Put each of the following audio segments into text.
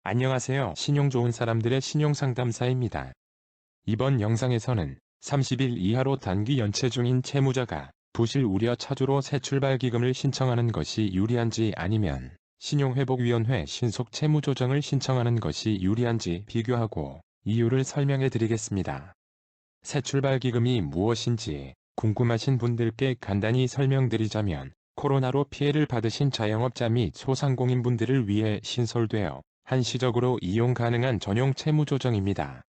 안녕하세요. 신용 좋은 사람들의 신용상담사입니다. 이번 영상에서는 30일 이하로 단기 연체 중인 채무자가 부실 우려 차주로 새출발기금을 신청하는 것이 유리한지 아니면 신용회복위원회 신속 채무조정을 신청하는 것이 유리한지 비교하고 이유를 설명해 드리겠습니다. 새출발기금이 무엇인지 궁금하신 분들께 간단히 설명드리자면 코로나로 피해를 받으신 자영업자 및 소상공인분들을 위해 신설되어 한시적으로 이용 가능한 전용 채무조정입니다.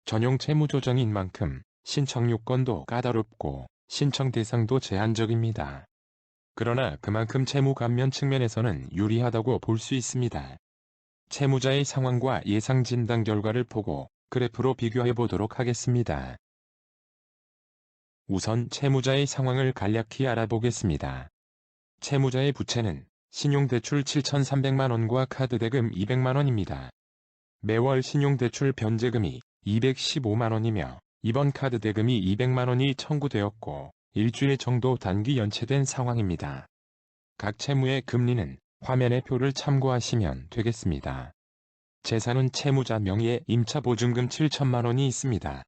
전용 채무조정인 만큼 신청 요건도 까다롭고 신청 대상도 제한적입니다. 그러나 그만큼 채무 감면 측면에서는 유리하다고 볼 수 있습니다. 채무자의 상황과 예상 진단 결과를 보고 그래프로 비교해 보도록 하겠습니다. 우선 채무자의 상황을 간략히 알아보겠습니다. 채무자의 부채는 신용대출 7,300만원과 카드대금 200만원입니다. 매월 신용대출 변제금이 215만원이며 이번 카드대금이 200만원이 청구되었고 일주일 정도 단기 연체된 상황입니다. 각 채무의 금리는 화면의 표를 참고하시면 되겠습니다. 재산은 채무자 명의의 임차보증금 7천만원이 있습니다.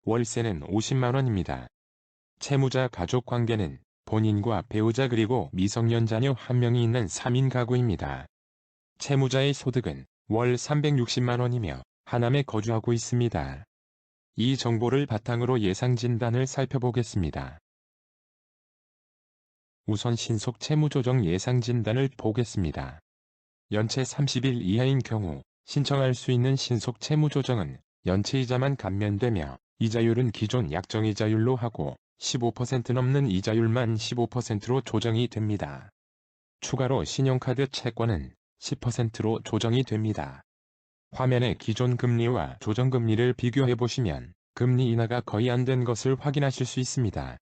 월세는 50만원입니다. 채무자 가족관계는 본인과 배우자 그리고 미성년 자녀 1명이 있는 3인 가구입니다. 채무자의 소득은 월 360만원이며 하남에 거주하고 있습니다. 이 정보를 바탕으로 예상 진단을 살펴보겠습니다. 우선 신속 채무조정 예상 진단을 보겠습니다. 연체 30일 이하인 경우 신청할 수 있는 신속 채무조정은 연체이자만 감면되며 이자율은 기존 약정이자율로 하고 15% 넘는 이자율만 15%로 조정이 됩니다. 추가로 신용카드 채권은 10%로 조정이 됩니다. 화면의 기존 금리와 조정금리를 비교해보시면 금리 인하가 거의 안 된 것을 확인하실 수 있습니다.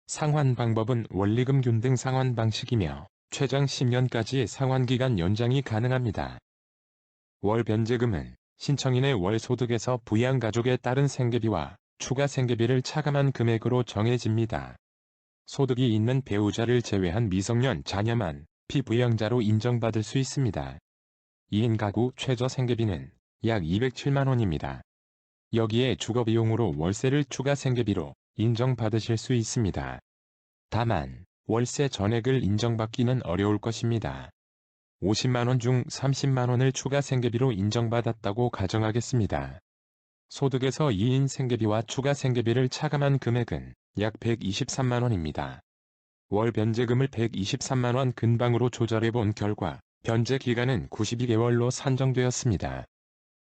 상환 방법은 원리금 균등 상환 방식이며 최장 10년까지의 상환기간 연장이 가능합니다. 월 변제금은 신청인의 월 소득에서 부양가족에 따른 생계비와 추가 생계비를 차감한 금액으로 정해집니다. 소득이 있는 배우자를 제외한 미성년 자녀만 피부양자로 인정받을 수 있습니다. 2인 가구 최저 생계비는 약 207만원입니다. 여기에 주거비용으로 월세를 추가 생계비로 인정받으실 수 있습니다. 다만 월세 전액을 인정받기는 어려울 것입니다. 50만원 중 30만원을 추가 생계비로 인정받았다고 가정하겠습니다. 소득에서 2인 생계비와 추가 생계비를 차감한 금액은 약 123만원입니다. 월 변제금을 123만원 근방으로 조절해본 결과 변제 기간은 92개월로 산정되었습니다.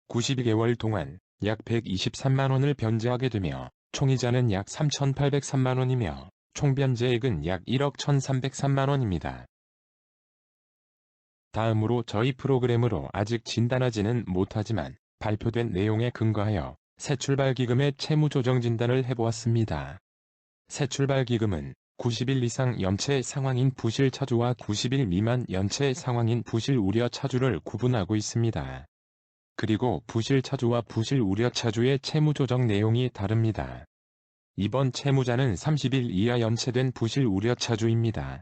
92개월 동안 약 123만원을 변제하게 되며 총이자는 약 3,803만원이며 총변제액은 약 1억 1,303만원입니다. 다음으로 저희 프로그램으로 아직 진단하지는 못하지만 발표된 내용에 근거하여 새출발기금의 채무조정 진단을 해보았습니다. 새출발기금은 90일 이상 연체 상황인 부실 차주와 90일 미만 연체 상황인 부실 우려 차주를 구분하고 있습니다. 그리고 부실 차주와 부실 우려 차주의 채무조정 내용이 다릅니다. 이번 채무자는 30일 이하 연체된 부실 우려 차주입니다.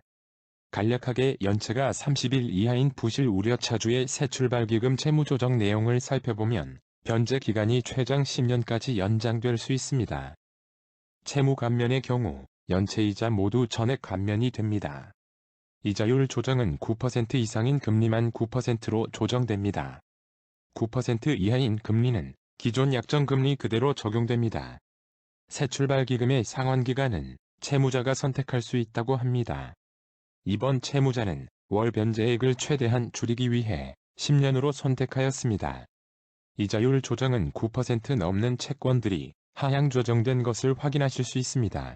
간략하게 연체가 30일 이하인 부실 우려 차주의 새출발기금 채무조정 내용을 살펴보면 변제 기간이 최장 10년까지 연장될 수 있습니다. 채무 감면의 경우 연체이자 모두 전액 감면이 됩니다. 이자율 조정은 9% 이상인 금리만 9%로 조정됩니다. 9% 이하인 금리는 기존 약정금리 그대로 적용됩니다. 새출발기금의 상환기간은 채무자가 선택할 수 있다고 합니다. 이번 채무자는 월 변제액을 최대한 줄이기 위해 10년으로 선택하였습니다. 이자율 조정은 9% 넘는 채권들이 하향 조정된 것을 확인하실 수 있습니다.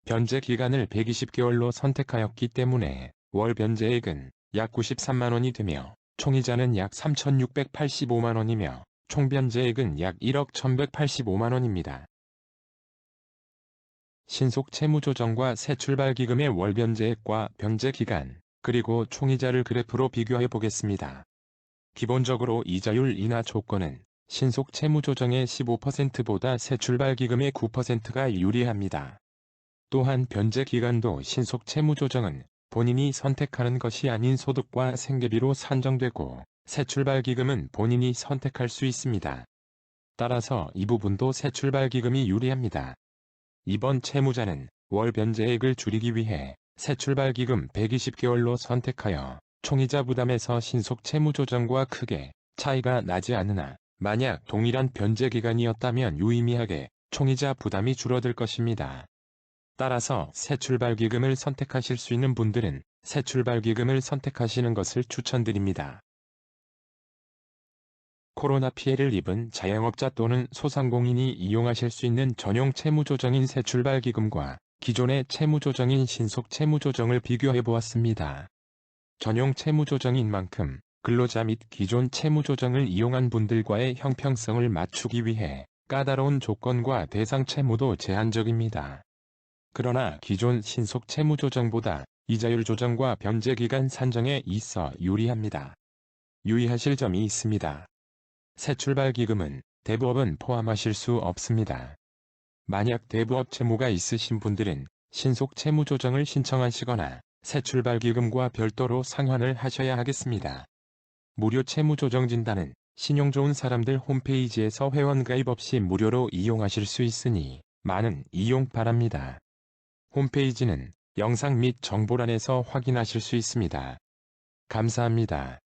변제 기간을 120개월로 선택하였기 때문에 월 변제액은 약 93만원이 되며 총이자는 약 3,685만원이며 총변제액은 약 1억 1,185만원입니다. 신속 채무조정과 새출발기금의 월 변제액과 변제기간, 그리고 총이자를 그래프로 비교해 보겠습니다. 기본적으로 이자율 인하 조건은 신속 채무조정의 15%보다 새출발기금의 9%가 유리합니다. 또한 변제기간도 신속 채무조정은 본인이 선택하는 것이 아닌 소득과 생계비로 산정되고 새출발기금은 본인이 선택할 수 있습니다. 따라서 이 부분도 새출발기금이 유리합니다. 이번 채무자는 월 변제액을 줄이기 위해 새출발기금 120개월로 선택하여 총이자 부담에서 신속 채무조정과 크게 차이가 나지 않으나 만약 동일한 변제기간이었다면 유의미하게 총이자 부담이 줄어들 것입니다. 따라서 새출발기금을 선택하실 수 있는 분들은 새출발기금을 선택하시는 것을 추천드립니다. 코로나 피해를 입은 자영업자 또는 소상공인이 이용하실 수 있는 전용 채무조정인 새출발기금과 기존의 채무조정인 신속채무조정을 비교해보았습니다. 전용 채무조정인 만큼 근로자 및 기존 채무조정을 이용한 분들과의 형평성을 맞추기 위해 까다로운 조건과 대상 채무도 제한적입니다. 그러나 기존 신속채무조정보다 이자율 조정과 변제기간 산정에 있어 유리합니다. 유의하실 점이 있습니다. 새출발기금은 대부업은 포함하실 수 없습니다. 만약 대부업 채무가 있으신 분들은 신속채무조정을 신청하시거나 새출발기금과 별도로 상환을 하셔야 하겠습니다. 무료 채무조정 진단은 신용 좋은 사람들 홈페이지에서 회원가입 없이 무료로 이용하실 수 있으니 많은 이용 바랍니다. 홈페이지는 영상 및 정보란에서 확인하실 수 있습니다. 감사합니다.